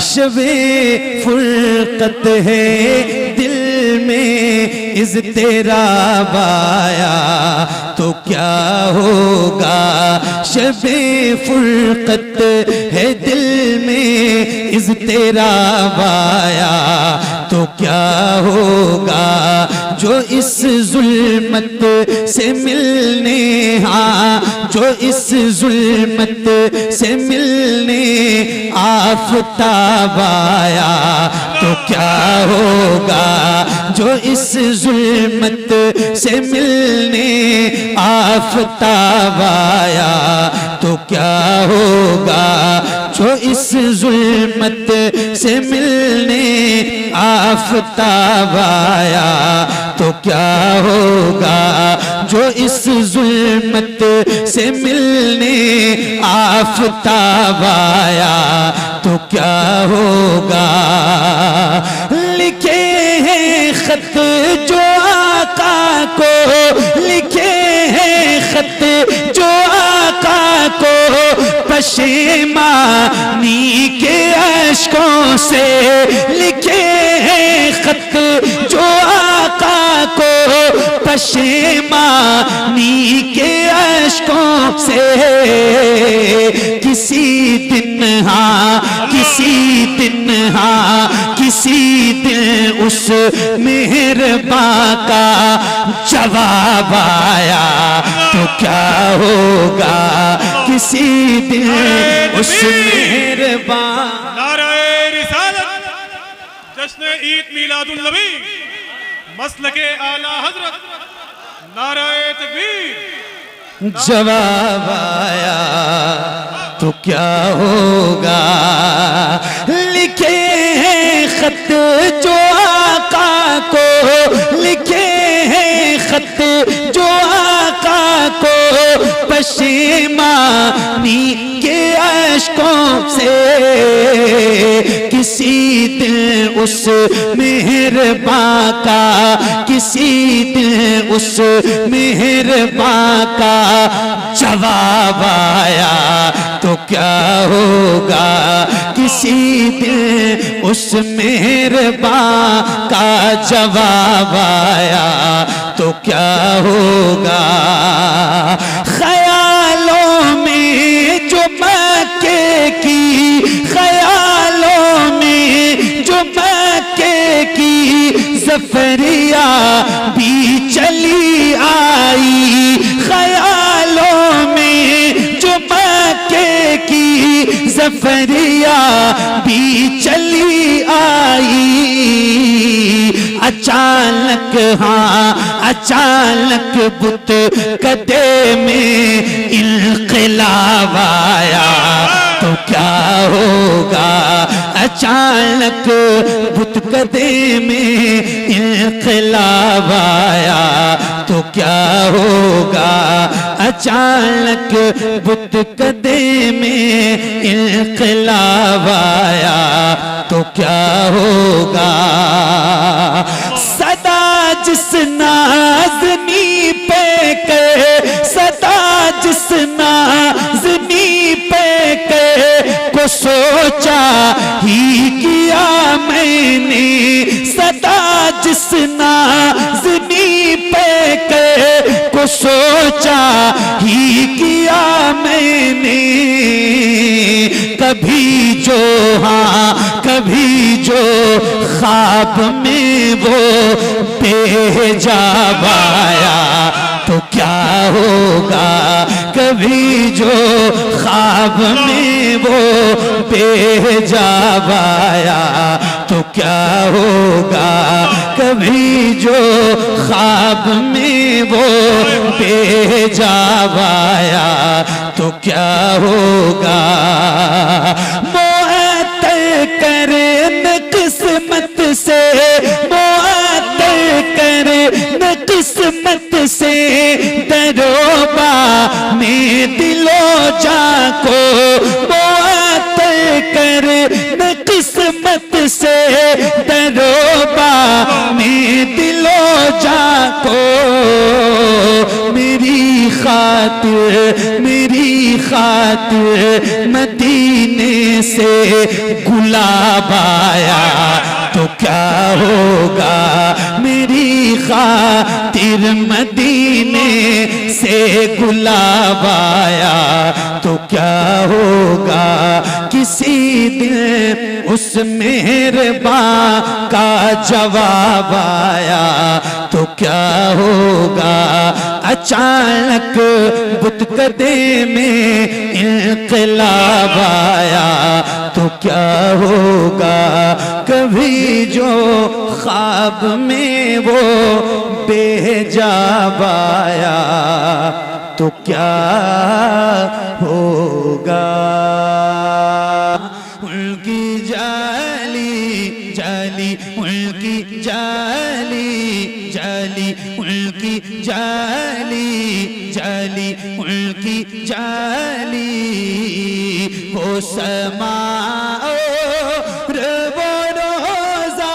شب فرقت ہے دل میں اضطراب آیا تو کیا ہوگا، شب فرقت ہے دل میں اضطراب آیا تو کیا ہوگا، جو اس ظلمت سے ملنے، ہاں جو اس ظلمت سے ملنے آفتاب آیا تو کیا ہوگا، جو اس ظلمت سے ملنے آفتاب آیا تو کیا ہوگا، جو اس ظلمت سے ملنے آفتاب آیا تو کیا ہوگا، جو اس ظلمت سے ملنے آفتاب آیا تو کیا ہوگا۔ لکھے ہیں خط جو آقا کو، لکھے ہیں خط جو آقا کو پشیمانی کے اشکوں سے، لکھے ہیں خط جو آقا کو پشیمانی کے اشکوں سے، کسی دن ہاں کسی دن، ہاں کسی دن اس مہرباں کا جواب آیا تو کیا ہوگا، کسی دن اس مہرباں۔ نعرہ رسالت، جشن عید میلاد النبی، مسلک اعلیٰ حضرت، نعرہ تکبیر۔ جواب آیا تو کیا ہوگا، لکھے ہیں خط جو آقا کو، لکھے ہیں خط جو آقا کو پشیمانی کے اشکوں سے، کسی دن اس مہرباں کا، کسی دن اس مہرباں کا جواب آیا تو کیا ہوگا، کسی دن اس مہرباں کا جواب آیا تو کیا ہوگا۔ خیالوں میں جو مکے کی، خیالوں میں جو مکے کی ظفریہ بھی چلی آئی، خیالوں میں جو مکے کی ظفریہ بھی چلی آئی، اچانک ہاں اچانک بت کدے میں انقلاب آیا تو کیا ہوگا، اچانک بت کدے میں انقلاب آیا تو کیا ہوگا، اچانک بت کدے میں انقلاب آیا تو کیا ہوگا۔ صدا جس نازنی پہ کہ، صدا جس نازنی پہ کہ کو سوچا ہی کیا میں نے، صدا جس نازنی پہ کہ کو سوچا ہی کیا میں نے، کبھی جو ہاں کبھی جو خواب میں وہ بے جاب آیا تو کیا ہوگا، کبھی جو خواب میں وہ بے جاب آیا تو کیا ہوگا، کبھی جو خواب میں وہ بے جاب آیا تو کیا ہوگا۔ معطل کرن قسمت سے، معطل کرن قسمت سے دروبا میں دل و جاں کو، معطل کرن قسمت سے دروبا میں دل و جاں کو، میری خاطر مدینے سے گلاب آیا تو کیا ہوگا، میری خاطر مدینے سے گلاب آیا تو کیا ہوگا، کسی دن اس مہربان کا جواب آیا تو کیا ہوگا، اچانک بتکدے میں انقلاب آیا تو کیا ہوگا، کبھی جو خواب میں وہ بے جاب آیا تو کیا ہوگا، ان کی جالی جالی ان کی جالی جالی ان کی جالی جالی ان کی جالی، وہ سما اور وہ روزہ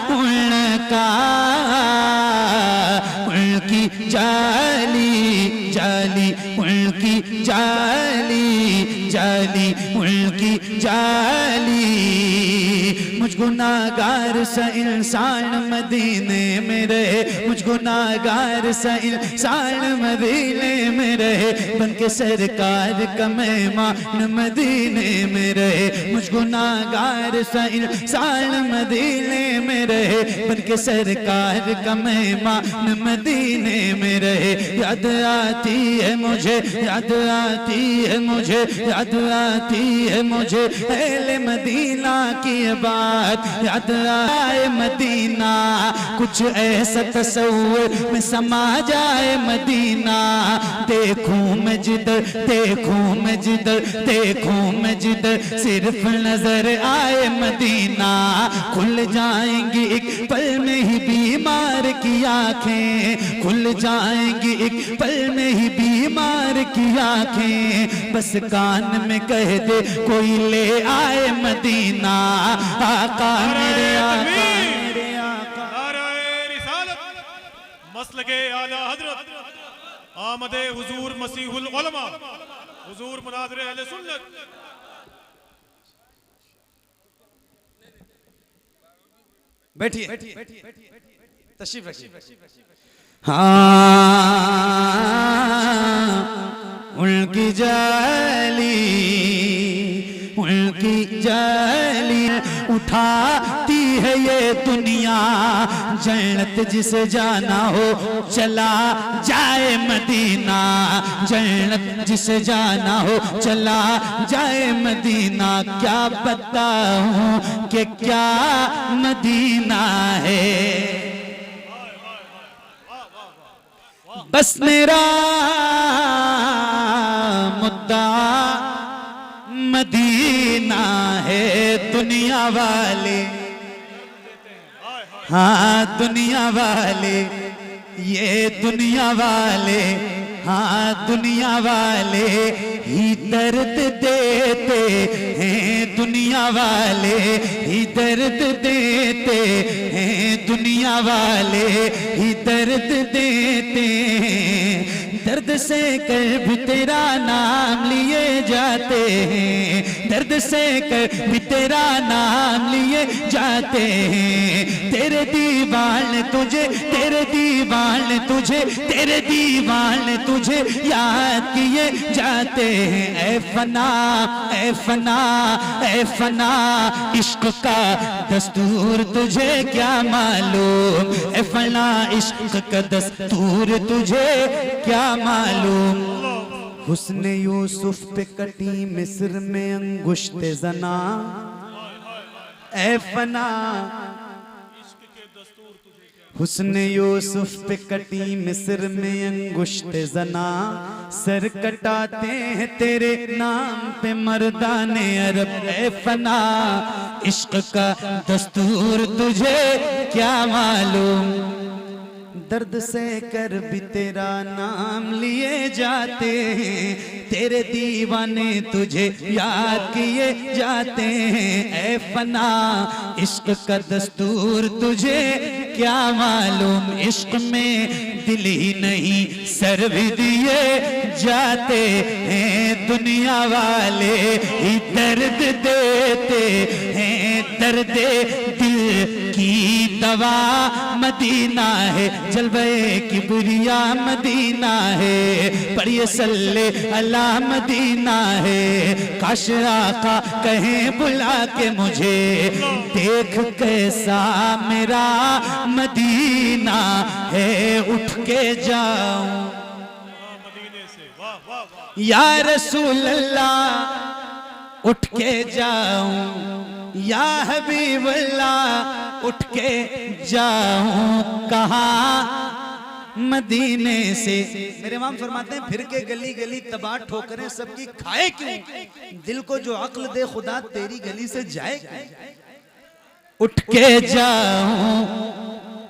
ان کا، ان کی جالی جالی ان کی جالی جالی ان کی جالی، مجھ گناہگار سا انسان مدینے میں رہے، مجھ گناہگار سا انسان مدینے میں رہے، بن کے سرکار کا مہمان مدینے میں رہے، مجھ گناہگار سا انسان مدینے میں رہے، بن کے سرکار کا مہمان مدینے میں رہے، یاد آتی ہے مجھے، یاد آتی ہے مجھے، یاد آتی ہے مجھے اہل مدینہ کی بات، یاد آئے مدینہ، کچھ ایسا تصور میں سما جائے مدینہ، دیکھوں میں جدھر دیکھوں میں جدھر دیکھوں میں جدھر صرف نظر آئے مدینہ، کھل جائیں گی ایک پل میں ہی بیمار کی آنکھیں، کھل جائیں گی ایک پل میں ہی بیمار کی آنکھیں، بس کان میں کہہ دے کوئی لے آئے مدینہ، آقا میرے آقا میرے آقا، نعرہ رسالت مسلک اعلی حضرت آمد حضور مسیح العلماء حضور مناظر اہل سنت، بیٹھیے تشریف رکھیے، ہاں ان کی جالی ان کی جالی اٹھاتی ہے یہ دنیا، جنت جسے جانا ہو چلا جائے مدینہ، جنت جسے جانا ہو چلا جائے مدینہ، کیا بتاؤں کہ کیا مدینہ ہے، بس میرا مدعا مدینہ ہے، دنیا والے ہاں دنیا والے، یہ دنیا والے ہاں دنیا والے ہی درد دیتے ہیں، دنیا والے ہی درد دیتے ہیں، دنیا والے ہی درد دیتے ہیں، درد سے کر بھی تیرا نام لیے جاتے ہیں، درد سے کر بھی تیرا نام لیے جاتے ہیں، تیرے دیوان تجھے تیرے دیوان تجھے تیرے دیوان تجھے یاد کیے جاتے ہیں، اے فنا اے فنا اے فنا، عشق کا دستور تجھے کیا معلوم، اے فنا عشق کا دستور تجھے کیا معلوم، حسن یوسف پہ کٹی مصر میں انگشت زنا، اے فنا حسن یوسف پہ کٹی مصر میں انگشت زنا، سر کٹاتے ہیں تیرے نام پہ مردان عرب، اے فنا عشق کا دستور تجھے کیا معلوم، درد سے کر بھی تیرا نام لیے جاتے ہیں، تیرے دیوانے تجھے یاد کیے جاتے ہیں، اے فنا عشق کا دستور تجھے کیا معلوم عشق میں دل ہی نہیں سر بھی دیے جاتے ہیں دنیا والے ہی درد دیتے ہیں درد دل کی دوا مدینہ ہے جلوے کبریا مدینہ ہے پڑھیے صلی اللہ مدینہ ہے کاش آقا کہیں بلا کے مجھے دیکھ کیسا میرا مدینہ ہے اٹھ کے جاؤں مدینے سے واہ واہ واہ یا رسول اللہ اٹھ کے جاؤں یا حبیب اللہ اٹھ کے جاؤں کہاں مدینے سے میرے امام فرماتے ہیں پھر کے گلی گلی تباہ ٹھوکریں سب کی کھائے کیوں دل کو جو عقل دے خدا تیری گلی سے جائے کیوں اٹھ کے جاؤں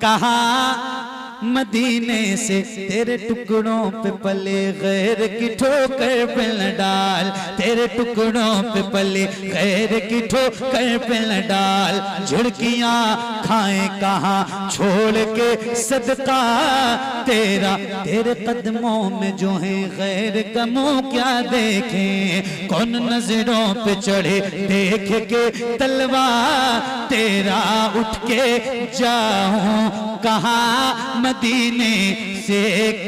کہاں مدینے سے تیرے ٹکڑوں پہ پلے غیر کی ٹھوکر پہ نہ ڈال تیرے ٹکڑوں پہ پلے غیر کی ٹھوکر پہ نہ ڈال جھڑکیاں کھائیں کہاں چھوڑ کے صدقہ تیرا تیرے قدموں میں جو ہیں غیر کا منہ کیا دیکھیں کون نظروں پہ چڑھے دیکھ کے تلوار تیرا اٹھ کے جاؤں کہاں مدینے سے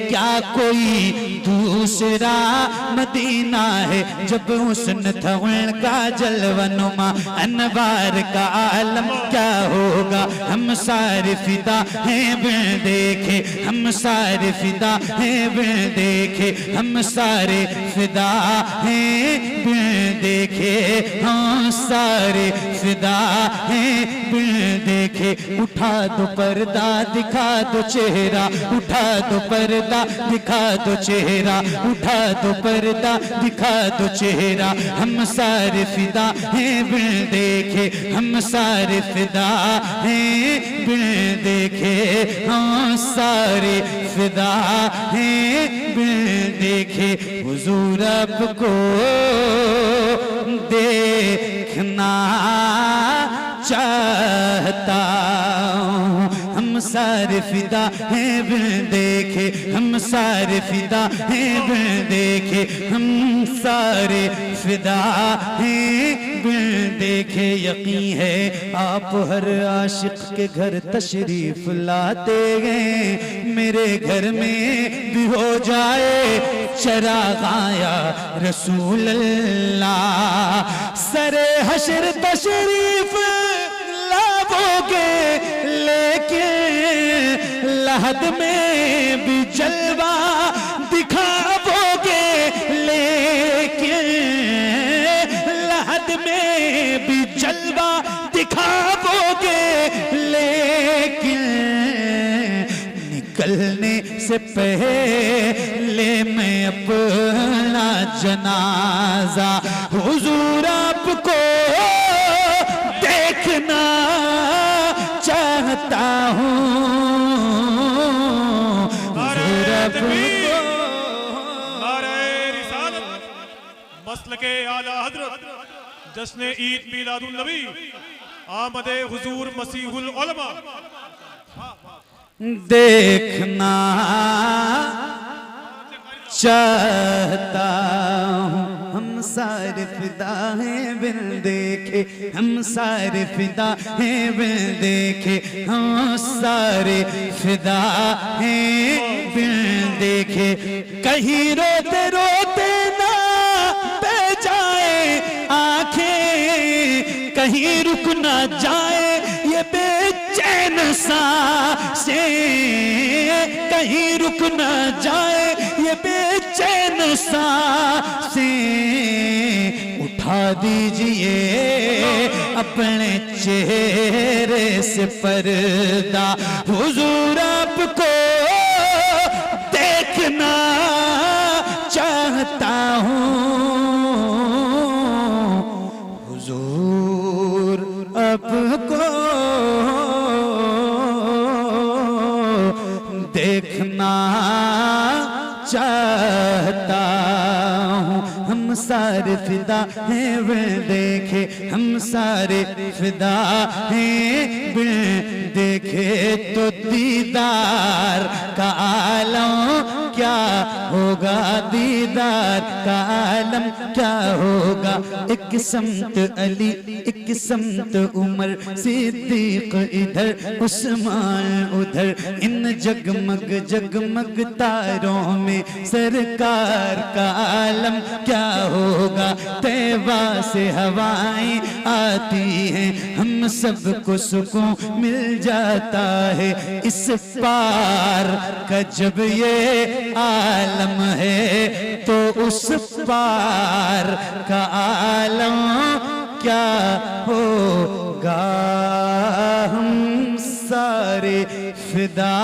کیا کوئی دوسرا مدینہ ہے جب حسن تھا ان کا جلوہ نما انوار کا عالم کیا ہوگا ہم سارے فدا ہیں بن دیکھے ہم سارے فدا ہیں بن دیکھے ہم سارے فدا ہیں بن دیکھے ہم سارے فدا ہیں بن دیکھے اٹھا دو پردہ دکھا دو چہرہ اٹھا دو پردہ دکھا دو چہرہ اٹھا دو پردہ دکھا دو چہرہ ہم سارے فدا ہیں بن دیکھے ہم سارے فدا ہیں بن دیکھے ہم سارے فدا ہیں بن دیکھے حضور اب کو دیکھنا چاہتا ہوں ہم سارے فدا ہیں بن دیکھے ہم سارے فدا ہیں بن دیکھے ہم سارے فدا ہیں بن دیکھے یقین ہے آپ ہر عاشق کے گھر تشریف لاتے ہیں میرے گھر میں بھی ہو جائے چراغاں یا رسول اللہ سر حشر تشریف لاؤ گے لیکن لحد میں بھی جلوہ دکھاؤ گے لیکن لحد میں بھی جلوہ دکھاؤ گے لیکن نکلنے سے پہلے میں اپنا جنازہ حضور آپ کو دیکھنا چاہتا ہوں حضور آپ کو نعرہ رسالت مسلک اعلی حضرت جشن عید میلاد النبی آمد حضور مسیح العلماء دیکھنا چاہتا ہوں ہم سارے فدا ہیں بن دیکھے ہم سارے فدا ہیں بن دیکھے ہم سارے فدا ہیں بن دیکھے کہیں روتے روتے نہ بہ جائے آنکھیں کہیں رک نہ جائے یہ بے چین سانسیں کہیں رک نہ جائے یہ بے چین سانسیں اٹھا دیجئے اپنے چہرے سے پردہ حضور آپ کو دیکھنا چاہتا ہوں حضور آپ کو دیکھنا چاہتا ہوں ہم سارے سارے فدا ہیں بن دیکھے ہم سارے فدا ہیں بن دیکھے تو دیدار کا عالم کیا ہوگا دیدار کا عالم کیا ہوگا ایک سمت علی ایک سمت عمر صدیق ادھر عثمان ادھر ان جگمگ جگمگ تاروں میں سرکار کا عالم کیا ہوگا طیبہ سے ہوائیں آتی ہیں ہم سب کو سکون مل جاتا ہے اس پار کا جب یہ عالم ہے تو اس پار کا عالم کیا ہوگا ہم سارے فدا